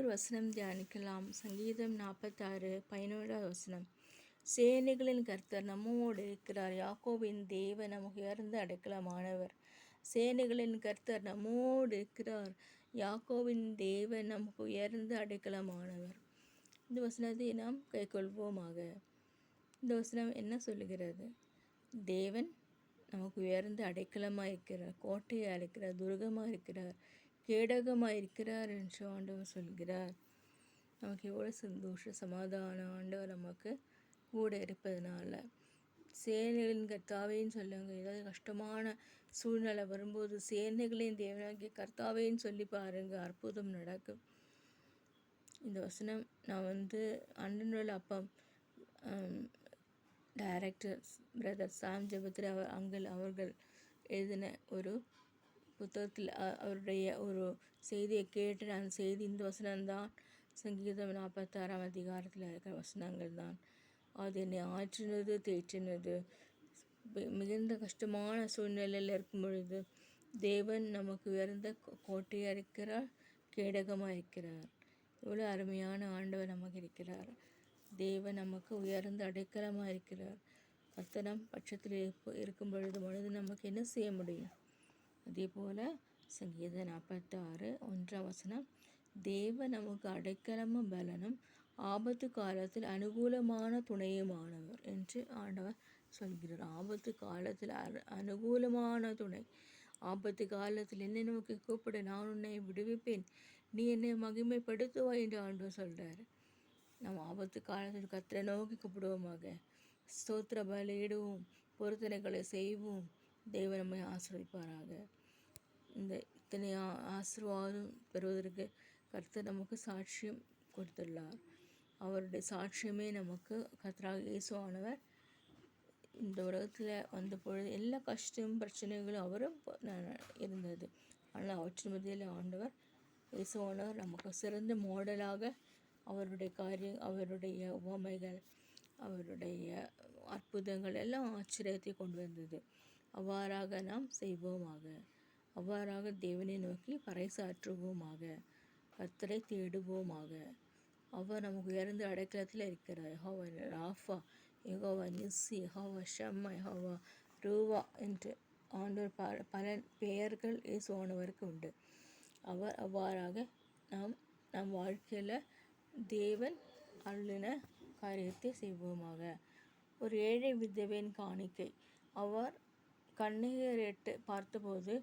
ஒரு வசனம் தியானிக்கலாம். சங்கீதம் 46:11 வசனம். சேனைகளின் கர்த்தர் நம்மோடு இருக்கிறார். யாக்கோபின் தேவன் நமக்கு உயர்ந்த அடைக்கலமானவர். சேனைகளின் கர்த்தர் நம்மோடு இருக்கிறார். யாக்கோபின் தேவன் நமக்கு உயர்ந்த அடைக்கலமானவர். இந்த வசனத்தை நாம் கைக்கொள்வோமாக. இந்த வசனம் என்ன சொல்லுகிறது? தேவன் நமக்கு உயர்ந்த அடைக்கலமாக இருக்கிறார், கோட்டையாக இருக்கிறார், துர்கமாக இருக்கிறார், கேடகமாக இருக்கிறார் என்று ஆண்டவர் சொல்கிறார். நமக்கு எவ்வளோ சந்தோஷ சமாதானம் ஆண்டவர் நமக்கு கூட இருப்பதனால. சேனைகளின் கர்த்தாவேன்னு சொல்லுங்க. ஏதாவது கஷ்டமான சூழ்நிலை வரும்போது சேனைகளின் தேவனாகிய கர்த்தாவேன்னு சொல்லி பாருங்க, அற்புதம் நடக்கும். இந்த வசனம் நான் அண்ணனோட அப்பா டைரக்டர் பிரதர் சாம் ஜெபத்ரி அவர்கள் எழுதின ஒரு புத்தகத்தில் அவருடைய ஒரு செய்தியை கேட்டு அந்த செய்தி இந்த வசனம்தான். சங்கீதம் 46 அதிகாரத்தில் இருக்கிற வசனங்கள் தான். அது என்னை ஆற்றினது, தேற்றினது. மிகுந்த கஷ்டமான சூழ்நிலையில் இருக்கும் பொழுது தேவன் நமக்கு உயர்ந்த கோட்டையாக இருக்கிறார், கேடகமாக இருக்கிறார். எவ்வளோ அருமையான ஆண்டவர் நமக்கு இருக்கிறார். தேவன் நமக்கு உயர்ந்த அடைக்கலமாக இருக்கிறார். கர்த்தர் பட்சத்தில் இருக்கும் பொழுது நமக்கு என்ன செய்ய முடியும்? அதே போல் சங்கீதம் 46:1 வசனம். தேவன் நமக்கு அடைக்கலமும் பலனும் ஆபத்து காலத்தில் அனுகூலமான துணையுமானவர் என்று ஆண்டவர் சொல்கிறார். ஆபத்து காலத்தில் அனுகூலமான துணை. ஆபத்து காலத்தில் என்னை நமக்கு கூப்பிட, நான் உன்னை விடுவிப்பேன், நீ என்னை மகிமைப்படுத்துவாய் என்று ஆண்டவர் சொல்கிறார். நாம் ஆபத்து காலத்தில் கர்த்தரை நோக்கி கூப்பிடுவோமாக. ஸ்தோத்திர பலியிடுவோம், பொருத்தனைகளை செய்வோம். தேவன் நம்மை ஆசீர்வதிப்பாராக. இந்த இத்தனை ஆசீர்வாதம் பெறுவதற்கு கர்த்தர் நமக்கு சாட்சியம் கொடுத்துள்ளார். அவருடைய சாட்சியமே நமக்கு கர்த்தராக இயேசுவானவர் இந்த உலகத்தில் வந்த பொழுது எல்லா கஷ்டம் பிரச்சனைகளும் அவரும் இருந்தது. ஆனால் அவற்றின் மத்தியில் ஆண்டவர் இயேசுவானவர் நமக்கு சிறந்த மாடலாக அவருடைய காரியம், அவருடைய உவமைகள், அவருடைய அற்புதங்கள் எல்லாம் ஆச்சரியத்தை கொண்டு வந்தது. அவ்வாறாக நாம் செய்வோமாக. அவ்வாறாக தேவனை நோக்கி பறைசாற்றுவோமாக. கர்த்தரை தேடுவோமாக. அவர் நமக்கு உயர்ந்த அடைக்கலத்தில் இருக்கிறார். யெகோவா ராஃபா, யெகோவா நிஸ்ஸி, யெகோவா ஷம்மா, யெகோவா ரூவா என்று ஆண்டவர் பல பெயர்கள் இயேசுவானவருக்கு உண்டு. அவர் அவ்வாறாக நம் வாழ்க்கையில் தேவன் அருளின காரியத்தை செய்வோமாக. ஒரு ஏழை விதவையின் காணிக்கை. அவர் கண்ணீரிட்டு பார்த்தபோது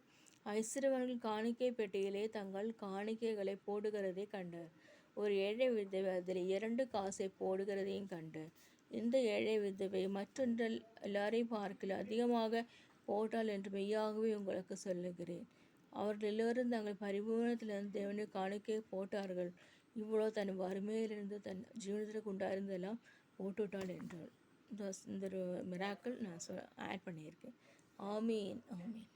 ஐஸ்வர்யவான்கள் காணிக்கை பெட்டியிலே தங்கள் காணிக்கைகளை போடுகிறதை கண்டார். ஒரு ஏழை விதவை அதில் 2 காசை போடுகிறதையும் கண்டார். இந்த ஏழை விதவை மற்றொன்றில் எல்லாரையும் பார்க்கல அதிகமாக போட்டாள் என்று மெய்யாகவே உங்களுக்கு சொல்லுகிறேன். அவர்கள் எல்லோரும் தங்கள் பரிபூரணத்திலிருந்து தேவனை காணிக்கை போட்டார்கள். இவ்வளோ தன் வறுமையிலிருந்து தன் ஜீவனத்திற்கு உண்டாயிருந்தெல்லாம் போட்டுவிட்டாள் என்றாள். இந்த ஒரு மிராக்கள் நான் ஆட் பண்ணியிருக்கேன். ஆமீன், ஆமீன்.